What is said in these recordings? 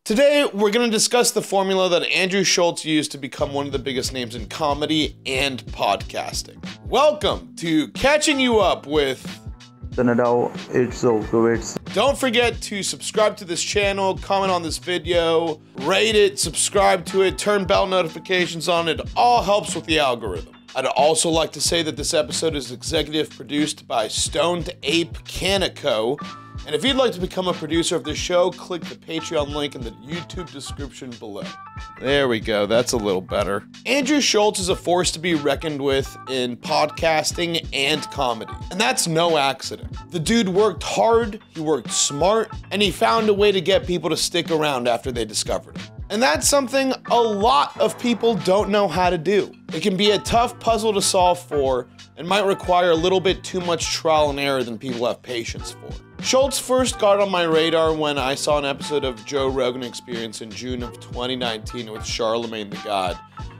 Today, we're going to discuss the formula that Andrew Schulz used to become one of the biggest names in comedy and podcasting. Welcome to Catching You Up with the Nadav. It's over. Don't forget to subscribe to this channel, comment on this video, rate it, subscribe to it, turn bell notifications on. It all helps with the algorithm. I'd also like to say that this episode is executive produced by Stoned Ape Canico. And if you'd like to become a producer of this show, click the Patreon link in the YouTube description below. There we go, that's a little better. Andrew Schulz is a force to be reckoned with in podcasting and comedy. And that's no accident. The dude worked hard, he worked smart, and he found a way to get people to stick around after they discovered it. And that's something a lot of people don't know how to do. It can be a tough puzzle to solve for and might require a little bit too much trial and error than people have patience for. Schulz first got on my radar when I saw an episode of Joe Rogan Appearance in June of 2019 with Charlemagne the God,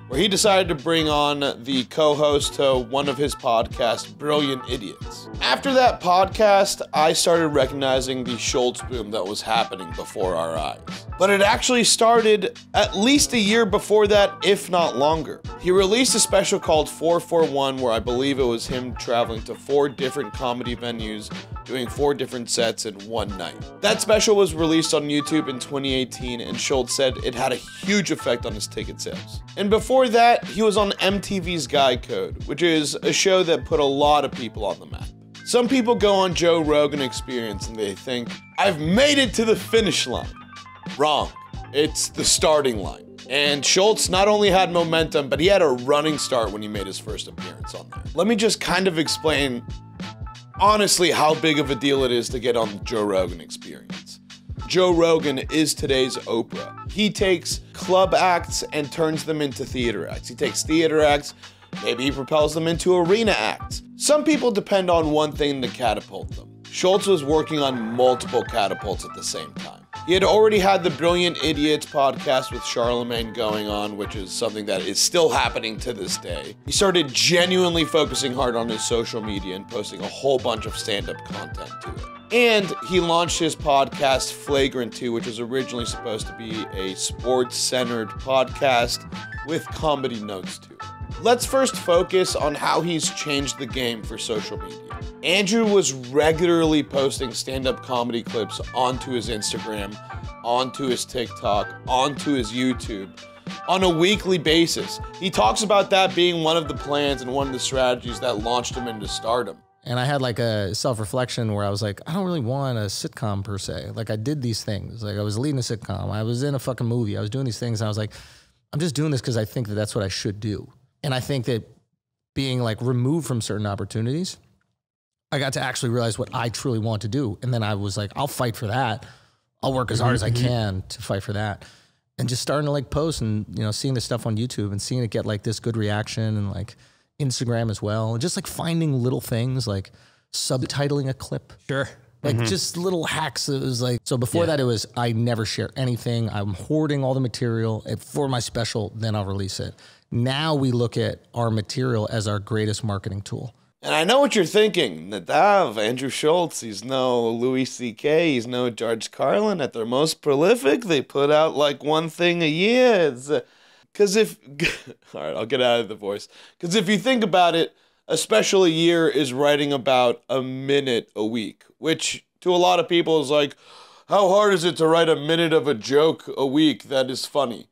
where he decided to bring on the co-host to one of his podcasts, Brilliant Idiots. After that podcast, I started recognizing the Schulz boom that was happening before our eyes. But it actually started at least a year before that, if not longer. He released a special called 441, where I believe it was him traveling to 4 different comedy venues, doing 4 different sets in one night. That special was released on YouTube in 2018, and Schulz said it had a huge effect on his ticket sales. And before that, he was on MTV's Guy Code, which is a show that put a lot of people on the map. Some people go on Joe Rogan Appearance and they think, I've made it to the finish line. Wrong. It's the starting line. And Schulz not only had momentum, but he had a running start when he made his first appearance on there. Let me just kind of explain honestly how big of a deal it is to get on the Joe Rogan Appearance. Joe Rogan is today's Oprah. He takes club acts and turns them into theater acts. He takes theater acts, maybe he propels them into arena acts. Some people depend on one thing to catapult them. Schulz was working on multiple catapults at the same time. He had already had the Brilliant Idiots podcast with Charlemagne going on, which is something that is still happening to this day. He started genuinely focusing hard on his social media and posting a whole bunch of stand-up content to it. And he launched his podcast, Flagrant, which was originally supposed to be a sports-centered podcast with comedy notes to it. Let's first focus on how he's changed the game for social media. Andrew was regularly posting stand-up comedy clips onto his Instagram, onto his TikTok, onto his YouTube on a weekly basis. He talks about that being one of the plans and one of the strategies that launched him into stardom. And I had like a self-reflection where I was like, I don't really want a sitcom per se. Like I did these things. Like I was leading a sitcom. I was in a fucking movie. I was doing these things. And I was like, I'm just doing this because I think that that's what I should do. And I think that being like removed from certain opportunities, I got to actually realize what I truly want to do. And then I was like, I'll fight for that. I'll work as hard as I can to fight for that. And just starting to like post and, you know, seeing this stuff on YouTube and seeing it get like this good reaction and like Instagram as well. And just like finding little things like subtitling a clip. Sure. Like just little hacks. It was like, so before that it was, I never share anything. I'm hoarding all the material for my special, then I'll release it. Now we look at our material as our greatest marketing tool. And I know what you're thinking. Nadav, Andrew Schulz, he's no Louis C.K., he's no George Carlin. At their most prolific, they put out like one thing a year. Because all right, I'll get out of the voice. Because if you think about it, a special a year is writing about a minute a week, which to a lot of people is like, how hard is it to write a minute of a joke a week that is funny?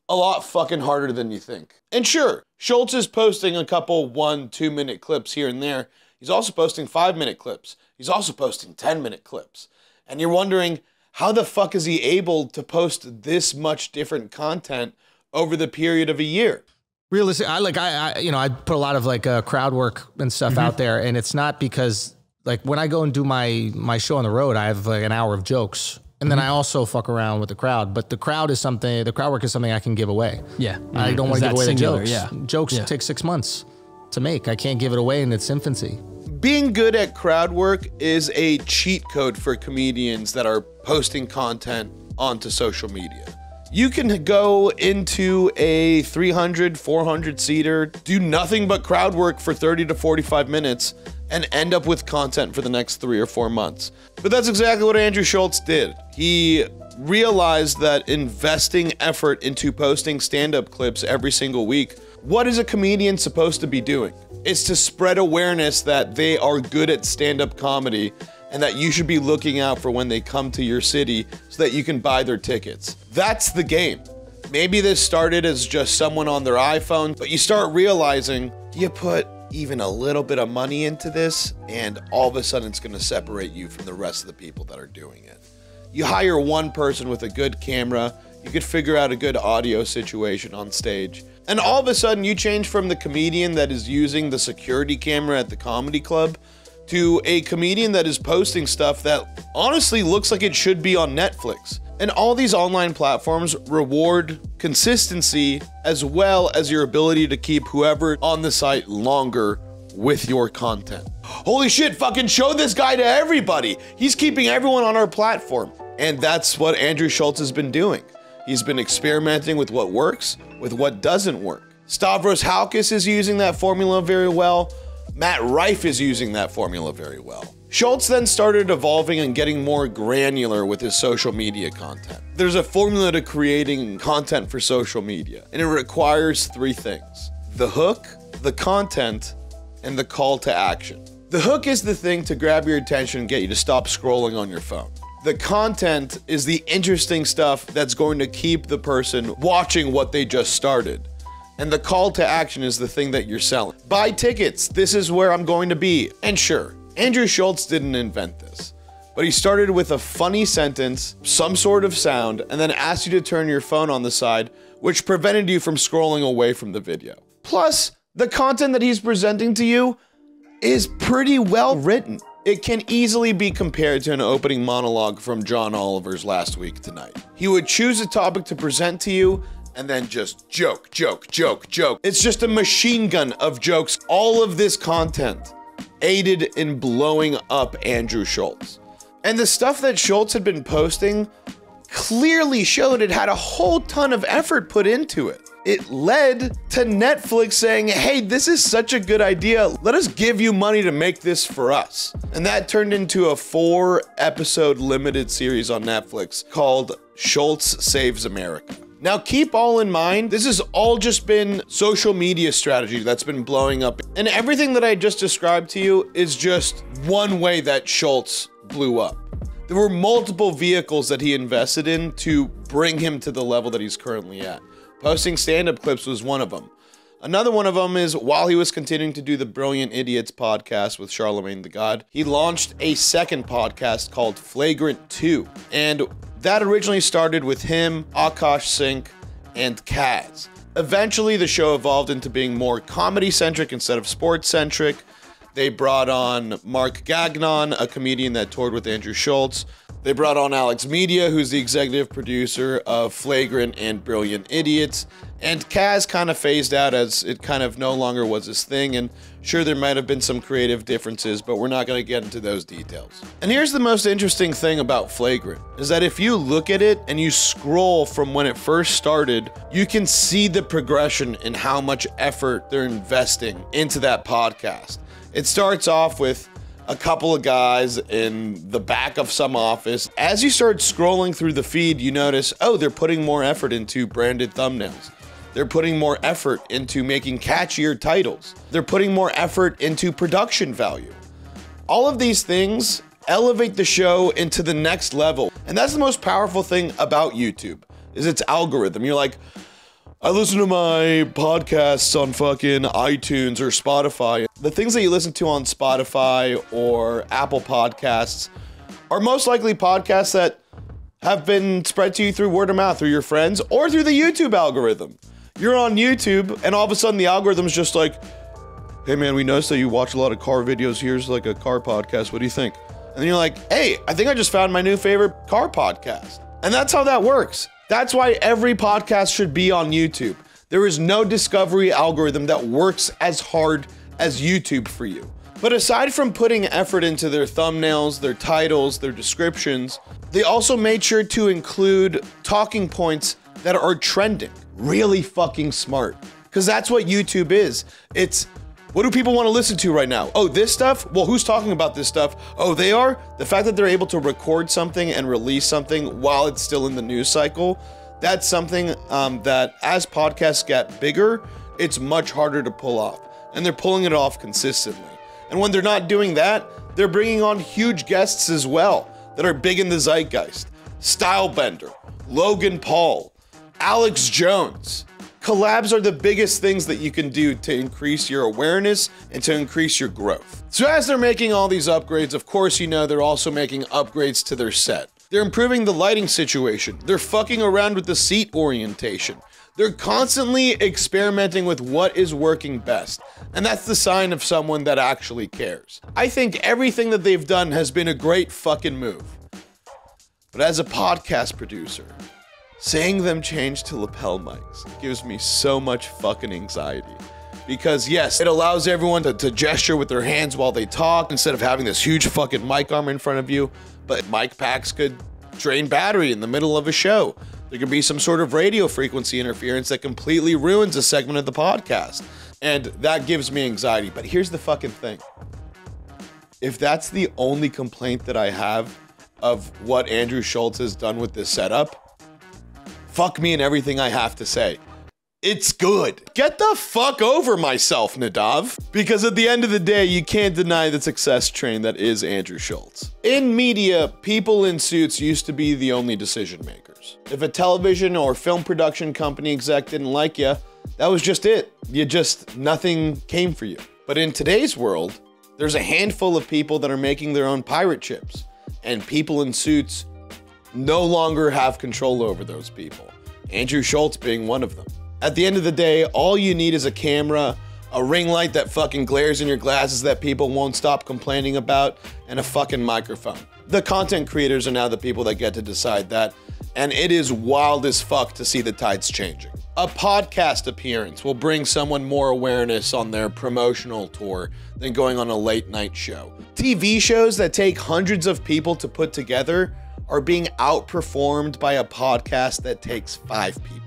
A lot fucking harder than you think. And sure, Schulz is posting a couple 1-2 minute clips here and there. He's also posting 5-minute clips. He's also posting 10-minute clips. And you're wondering, how the fuck is he able to post this much different content over the period of a year? Realistically, I put a lot of like crowd work and stuff out there, and it's not because like when I go and do my show on the road, I have like an hour of jokes. And then I also fuck around with the crowd, but the crowd work is something I can give away. Yeah. I don't want to give away singular, the jokes. Jokes take 6 months to make. I can't give it away in its infancy. Being good at crowd work is a cheat code for comedians that are posting content onto social media. You can go into a 300, 400 seater, do nothing but crowd work for 30 to 45 minutes, and end up with content for the next 3 or 4 months. But that's exactly what Andrew Schulz did. He realized that investing effort into posting stand-up clips every single week, what is a comedian supposed to be doing? It's to spread awareness that they are good at stand-up comedy and that you should be looking out for when they come to your city so that you can buy their tickets. That's the game. Maybe this started as just someone on their iPhone, but you start realizing you put even a little bit of money into this and all of a sudden it's gonna separate you from the rest of the people that are doing it. You hire one person with a good camera, you could figure out a good audio situation on stage, and all of a sudden you change from the comedian that is using the security camera at the comedy club to a comedian that is posting stuff that honestly looks like it should be on Netflix. And all these online platforms reward consistency as well as your ability to keep whoever on the site longer with your content. Holy shit, fucking show this guy to everybody. He's keeping everyone on our platform. And that's what Andrew Schulz has been doing. He's been experimenting with what works, with what doesn't work. Stavros Halkis is using that formula very well. Matt Rife is using that formula very well. Schulz then started evolving and getting more granular with his social media content. There's a formula to creating content for social media, and it requires three things: the hook, the content, and the call to action. The hook is the thing to grab your attention and get you to stop scrolling on your phone. The content is the interesting stuff that's going to keep the person watching what they just started. And the call to action is the thing that you're selling. Buy tickets, this is where I'm going to be. And sure, Andrew Schulz didn't invent this, but he started with a funny sentence, some sort of sound, and then asked you to turn your phone on the side, which prevented you from scrolling away from the video. Plus, the content that he's presenting to you is pretty well written. It can easily be compared to an opening monologue from John Oliver's Last Week Tonight. He would choose a topic to present to you and then just joke, joke, joke, joke. It's just a machine gun of jokes. All of this content aided in blowing up Andrew Schulz. And the stuff that Schulz had been posting clearly showed it had a whole ton of effort put into it. It led to Netflix saying, hey, this is such a good idea. Let us give you money to make this for us. And that turned into a 4-episode limited series on Netflix called Schulz Saves America. Now keep all in mind, this has all just been social media strategy that's been blowing up. And everything that I just described to you is just one way that Schulz blew up. There were multiple vehicles that he invested in to bring him to the level that he's currently at. Posting stand-up clips was one of them. Another one of them is while he was continuing to do the Brilliant Idiots podcast with Charlemagne the God, he launched a second podcast called Flagrant 2. And that originally started with him, Akash Singh, and Kaz. Eventually, the show evolved into being more comedy-centric instead of sports-centric. They brought on Mark Gagnon, a comedian that toured with Andrew Schulz. They brought on Alex Media, who's the executive producer of Flagrant and Brilliant Idiots. And Kaz kind of phased out as it kind of no longer was his thing. And sure, there might have been some creative differences, but we're not going to get into those details. And here's the most interesting thing about Flagrant, is that if you look at it and you scroll from when it first started, you can see the progression in how much effort they're investing into that podcast. It starts off with a couple of guys in the back of some office. As you start scrolling through the feed, you notice, oh, they're putting more effort into branded thumbnails. They're putting more effort into making catchier titles. They're putting more effort into production value. All of these things elevate the show into the next level. And that's the most powerful thing about YouTube, is its algorithm. You're like, I listen to my podcasts on fucking iTunes or Spotify. The things that you listen to on Spotify or Apple Podcasts are most likely podcasts that have been spread to you through word of mouth, through your friends, or through the YouTube algorithm. You're on YouTube, and all of a sudden the algorithm's just like, hey man, we noticed that you watch a lot of car videos. Here's like a car podcast. What do you think? And then you're like, hey, I think I just found my new favorite car podcast. And that's how that works. That's why every podcast should be on YouTube. There is no discovery algorithm that works as hard as YouTube for you. But aside from putting effort into their thumbnails, their titles, their descriptions, they also made sure to include talking points that are trending. Really fucking smart. Because that's what YouTube is. It's What do people want to listen to right now? Oh, this stuff? Well, who's talking about this stuff? Oh, they are? The fact that they're able to record something and release something while it's still in the news cycle, that's something that as podcasts get bigger, it's much harder to pull off. And they're pulling it off consistently. And when they're not doing that, they're bringing on huge guests as well that are big in the zeitgeist. Stylebender, Logan Paul, Alex Jones. Collabs are the biggest things that you can do to increase your awareness and to increase your growth. So as they're making all these upgrades, of course, you know, they're also making upgrades to their set. They're improving the lighting situation. They're fucking around with the seat orientation. They're constantly experimenting with what is working best. And that's the sign of someone that actually cares. I think everything that they've done has been a great fucking move. But as a podcast producer, seeing them change to lapel mics gives me so much fucking anxiety. Because yes, it allows everyone to gesture with their hands while they talk instead of having this huge fucking mic arm in front of you. But mic packs could drain battery in the middle of a show. There could be some sort of radio frequency interference that completely ruins a segment of the podcast. And that gives me anxiety. But here's the fucking thing. If that's the only complaint that I have of what Andrew Schulz has done with this setup, fuck me and everything I have to say. It's good. Get the fuck over myself, Nadav. Because at the end of the day, you can't deny the success train that is Andrew Schulz. In media, people in suits used to be the only decision makers. If a television or film production company exec didn't like you, that was just it. Nothing came for you. But in today's world, there's a handful of people that are making their own pirate ships, and people in suits no longer have control over those people. Andrew Schulz being one of them. At the end of the day, all you need is a camera, a ring light that fucking glares in your glasses that people won't stop complaining about, and a fucking microphone. The content creators are now the people that get to decide that, and it is wild as fuck to see the tides changing. A podcast appearance will bring someone more awareness on their promotional tour than going on a late night show. TV shows that take hundreds of people to put together are being outperformed by a podcast that takes 5 people.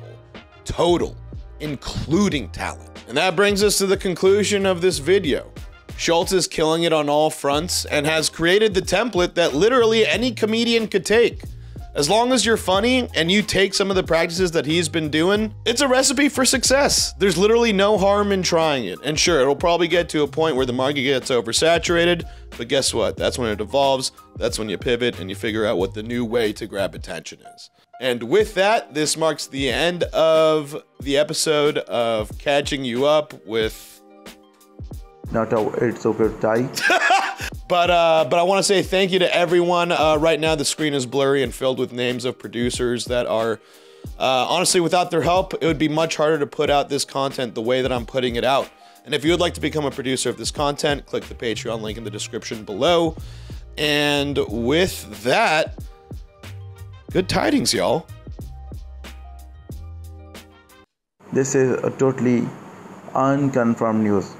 Total, including talent. And that brings us to the conclusion of this video. Schulz is killing it on all fronts and has created the template that literally any comedian could take. As long as you're funny and you take some of the practices that he's been doing, it's a recipe for success. There's literally no harm in trying it. And sure, it'll probably get to a point where the market gets oversaturated, but guess what? That's when it evolves, that's when you pivot and you figure out what the new way to grab attention is. And with that, this marks the end of the episode of Catching You Up with Nadav. It's okay, die. But I want to say thank you to everyone. Right now, the screen is blurry and filled with names of producers that are, honestly, without their help, it would be much harder to put out this content the way that I'm putting it out. And if you would like to become a producer of this content, click the Patreon link in the description below. And with that, good tidings, y'all. This is a totally unconfirmed news.